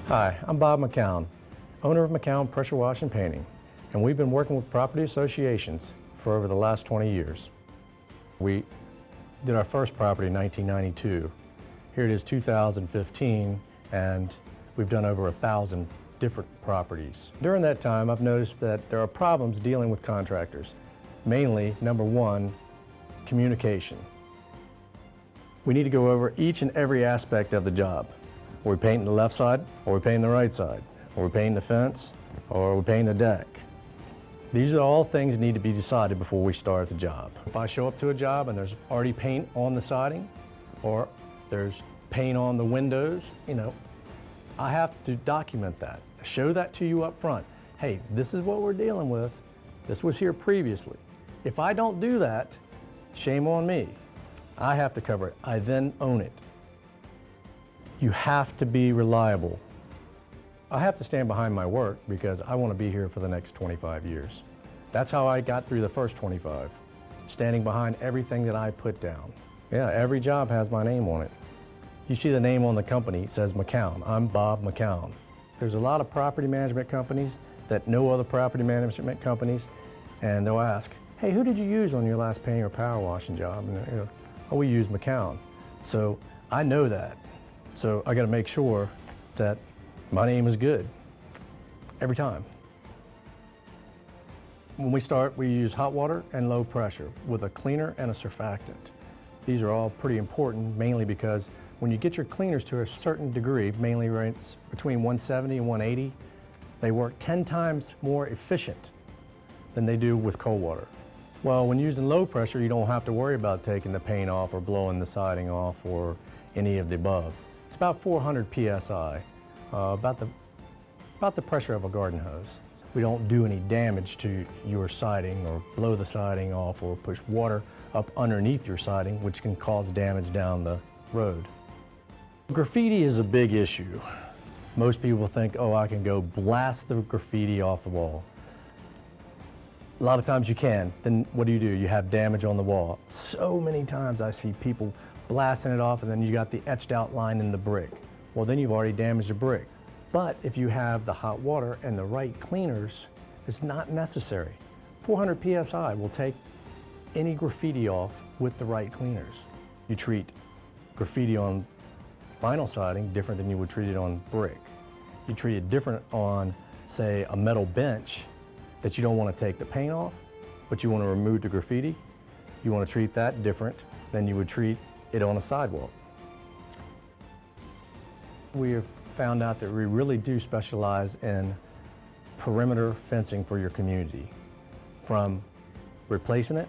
Hi, I'm Bob McKown, owner of McKown Pressure Wash and Painting, and we've been working with property associations for over the last 20 years. We did our first property in 1992. Here it is 2015, and we've done over 1,000 different properties. During that time, I've noticed that there are problems dealing with contractors. Mainly, number one, communication. We need to go over each and every aspect of the job. Are we painting the left side, or are we painting the right side? Are we painting the fence, or are we painting the deck? These are all things that need to be decided before we start the job. If I show up to a job and there's already paint on the siding, or there's paint on the windows, I have to document that. Show that to you up front. Hey, this is what we're dealing with. This was here previously. If I don't do that, shame on me. I have to cover it. I then own it. You have to be reliable. I have to stand behind my work because I want to be here for the next 25 years. That's how I got through the first 25, standing behind everything that I put down. Yeah, every job has my name on it. You see the name on the company, it says McKown. I'm Bob McKown. There's a lot of property management companies that know other property management companies, and they'll ask, hey, who did you use on your last painting or power washing job? And oh, we used McKown. So I know that. So I got to make sure that my name is good every time. When we start, we use hot water and low pressure with a cleaner and a surfactant. These are all pretty important, mainly because when you get your cleaners to a certain degree, mainly rates between 170 and 180, they work 10 times more efficient than they do with cold water. Well, when using low pressure, you don't have to worry about taking the paint off or blowing the siding off or any of the above. It's about 400 PSI, about the pressure of a garden hose. We don't do any damage to your siding or blow the siding off or push water up underneath your siding, which can cause damage down the road. Graffiti is a big issue. Most people think, oh, I can go blast the graffiti off the wall. A lot of times you can. Then what do? You have damage on the wall. So many times I see people blasting it off and then you got the etched out line in the brick. Well, then you've already damaged the brick. But if you have the hot water and the right cleaners, it's not necessary. 400 PSI will take any graffiti off with the right cleaners. You treat graffiti on vinyl siding different than you would treat it on brick. You treat it different on, say, a metal bench that you don't want to take the paint off, but you want to remove the graffiti. You want to treat that different than you would treat it on a sidewalk. We have found out that we really do specialize in perimeter fencing for your community, from replacing it,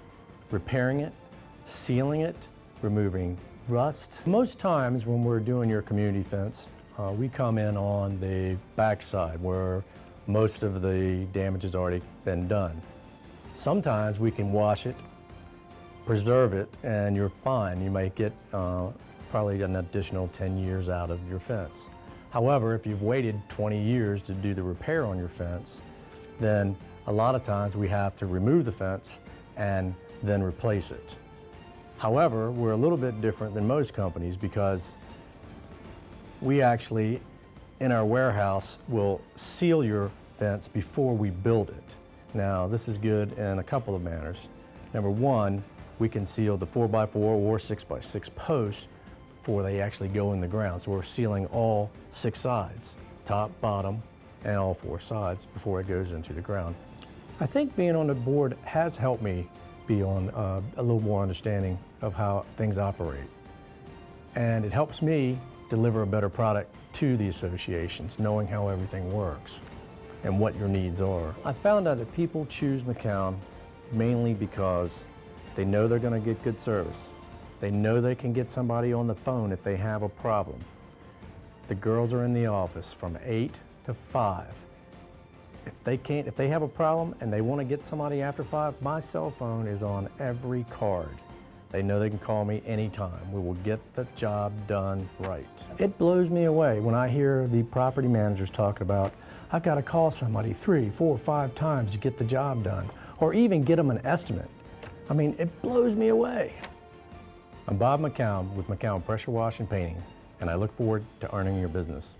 repairing it, sealing it, removing rust. Most times when we're doing your community fence, we come in on the back side where most of the damage has already been done. Sometimes we can wash it, preserve it, and you're fine. You might get probably an additional 10 years out of your fence. However, if you've waited 20 years to do the repair on your fence, then a lot of times we have to remove the fence and then replace it. However, we're a little bit different than most companies because we actually, in our warehouse, will seal your fence before we build it. Now, this is good in a couple of manners. Number one, we can seal the 4x4 or 6x6 posts before they actually go in the ground. So we're sealing all 6 sides, top, bottom, and all 4 sides before it goes into the ground. I think being on the board has helped me be on a little more understanding of how things operate. And it helps me deliver a better product to the associations, knowing how everything works and what your needs are. I found out that people choose McKown mainly because they know they're going to get good service. They know they can get somebody on the phone if they have a problem. The girls are in the office from 8 to 5. If they have a problem and they want to get somebody after 5, my cell phone is on every card. They know they can call me anytime. We will get the job done right. It blows me away when I hear the property managers talking about, I've got to call somebody 3, 4, 5 times to get the job done, or even get them an estimate. I mean, it blows me away. I'm Bob McKown with McKown Pressure Wash and Painting, and I look forward to earning your business.